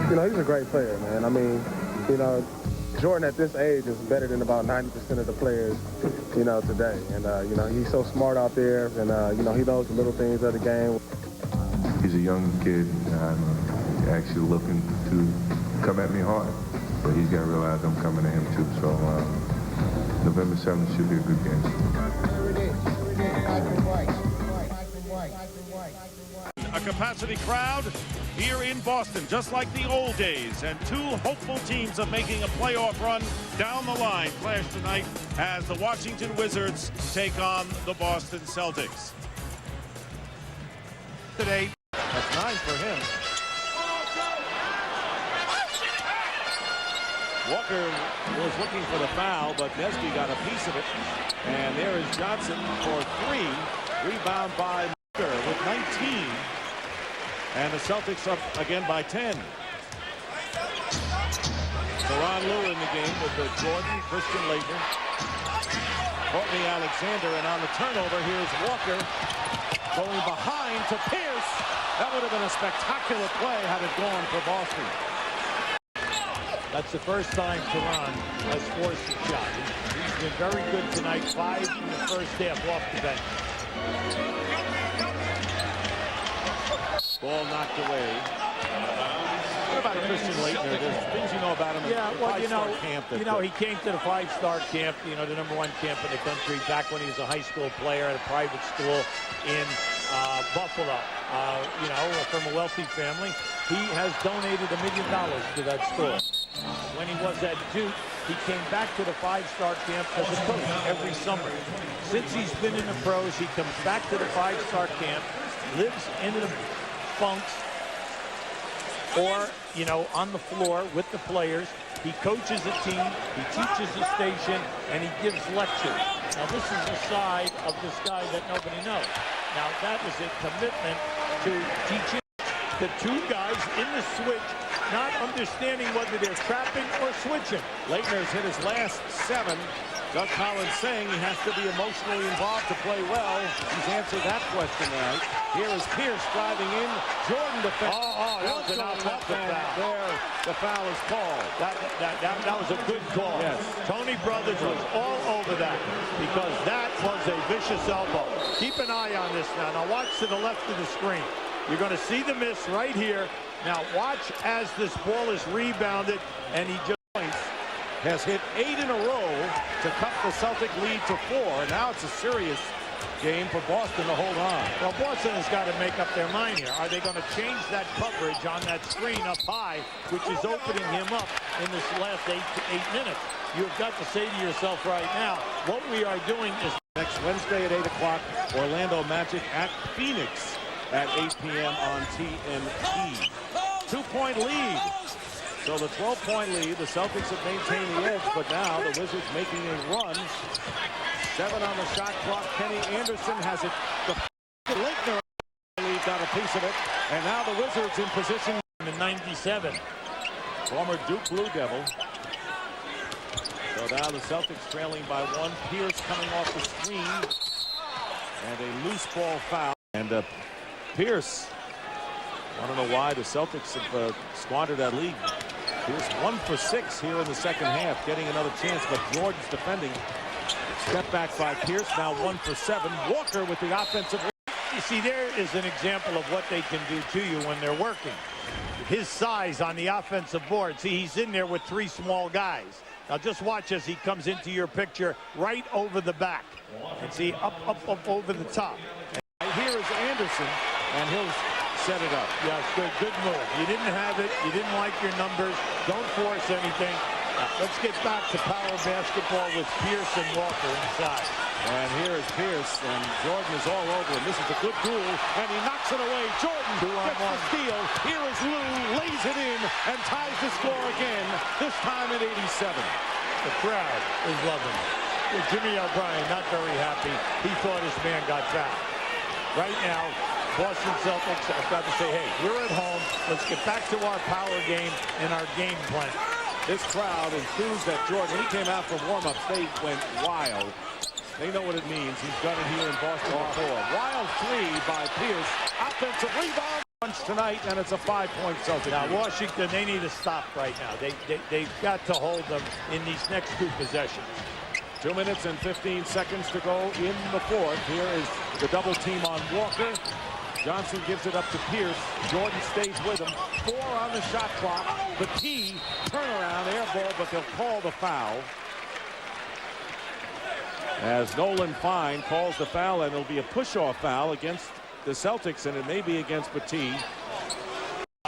You know, he's a great player, man. I mean, you know, Jordan at this age is better than about 90% of the players, you know, today. And, you know, he's so smart out there, and, you know, he knows the little things of the game. He's a young kid, actually looking to come at me hard, but he's got to realize I'm coming at him too. So November 7th should be a good game. A capacity crowd here in Boston, just like the old days, and two hopeful teams of making a playoff run down the line clash tonight as the Washington Wizards take on the Boston Celtics. Today, that's 9 for him. Walker was looking for the foul, but Nesby got a piece of it. And there is Johnson for 3. Rebound by Walker with 19. And the Celtics up again by 10. Teron Lue in the game with the Jordan, Christian Laettner, Courtney Alexander, and on the turnover, here's Walker going behind to Pierce. That would have been a spectacular play had it gone for Boston. That's the first time Teron has forced a shot. He's been very good tonight, 5 in the first half off the bench. Ball knocked away. What about Christian Laettner? There's things you know about him. Yeah, well, camp he came to the 5-star camp, the #1 camp in the country, back when he was a high school player at a private school in Buffalo. From a wealthy family. He has donated $1 million to that school. When he was at Duke, he came back to the 5-star camp as a coach every summer. Since he's been in the pros, he comes back to the 5-star camp, lives in the bunks, or, on the floor with the players. He coaches a team, he teaches the station, and he gives lectures. Now, this is a side of this guy that nobody knows. Now, that is a commitment to teaching the two guys in the switch, not understanding whether they're trapping or switching. Laettner's hit his last 7. Doug Collins saying he has to be emotionally involved to play well. He's answered that question tonight. Here is Pierce driving in. Jordan defense. That was an offensive foul. There, the foul is called. That was a good call. Yes. Tony Brothers was all over that because that was a vicious elbow. Keep an eye on this now. Now watch to the left of the screen. You're going to see the miss right here. Now watch as this ball is rebounded, and he just has hit 8 in a row to cut the Celtic lead to 4. And now it's a serious game for Boston to hold on. Well, Boston has got to make up their mind here. Are they going to change that coverage on that screen up high, which is opening him up in this last 8 minutes? You've got to say to yourself right now, what we are doing is... Next Wednesday at 8 o'clock, Orlando Magic at Phoenix at 8 p.m. on TNT. 2-point lead. So the 12-point lead, the Celtics have maintained the edge, but now the Wizards making a run. 7 on the shot clock. Kenny Anderson has it. The Laettner lead got a piece of it, and now the Wizards in position. In 97. Former Duke Blue Devil. So now the Celtics trailing by 1. Pierce coming off the screen, and a loose ball foul. And Pierce, I don't know why the Celtics have squandered that lead. Pierce 1 for 6 here in the second half, getting another chance, but Jordan's defending. Step back by Pierce, now 1 for 7. Walker with the offensive. You see, there is an example of what they can do to you when they're working. His size on the offensive board. See, he's in there with 3 small guys. Now just watch as he comes into your picture right over the back. And see, up over the top. And here is Anderson, and he'll set it up. Yes, good move. You didn't have it. You didn't like your numbers. Don't force anything. Let's get back to power basketball with Pierce and Walker inside. And here is Pierce, and Jordan is all over him. This is a good duel, and he knocks it away. Jordan gets the steal. Here is Lue, lays it in, and ties the score again, this time at 87. The crowd is loving it. Well, Jimmy O'Brien not very happy. He thought his man got fouled. Right now, Boston Celtics have got to say, hey, we're at home. Let's get back to our power game and our game plan. This crowd enthused that Jordan. When he came out for warm-ups, they went wild. They know what it means. He's done it here in Boston before. Wild 3 by Pierce. Offensive rebound. punch tonight, and it's a 5-point Celtic. Now, Washington, they need to stop right now. They've got to hold them in these next 2 possessions. 2 minutes and 15 seconds to go in the fourth. Here is the double team on Walker. Johnson gives it up to Pierce. Jordan stays with him. 4 on the shot clock. The key turnaround air ball, but they'll call the foul. As Nolan Fine calls the foul, and it'll be a push-off foul against the Celtics, and it may be against Petit.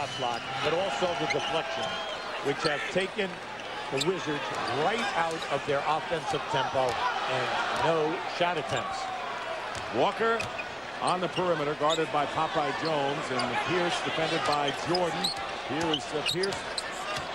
Shot clock, but also the deflection, which has taken the Wizards right out of their offensive tempo and no shot attempts. Walker on the perimeter, guarded by Popeye Jones, and Pierce defended by Jordan. Here is Pierce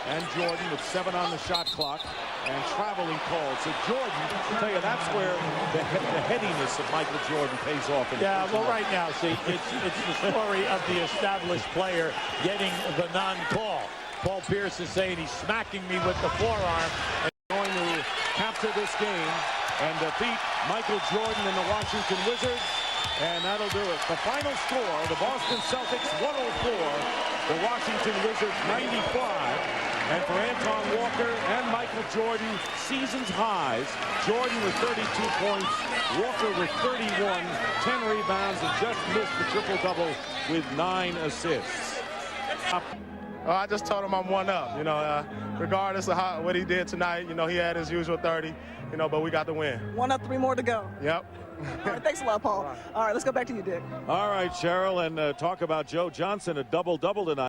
and Jordan with 7 on the shot clock, and traveling calls. So Jordan, I'll tell you, that's where the headiness of Michael Jordan pays off. Yeah, well, right now, see, it's the story of the established player getting the non-call. Paul Pierce is saying he's smacking me with the forearm. And going to capture this game and defeat Michael Jordan and the Washington Wizards. And that'll do it. The final score, the Boston Celtics 104, the Washington Wizards 95. And for Antoine Walker and Michael Jordan, season's highs. Jordan with 32 points, Walker with 31, 10 rebounds, and just missed the triple-double with 9 assists. I just told him I'm 1-up. You know, regardless of what he did tonight, you know, he had his usual 30, you know, but we got the win. 1 up, 3 more to go. Yep. All right, thanks a lot, Paul. All right, let's go back to you, Dick. All right, Cheryl, and talk about Joe Johnson, a double-double tonight.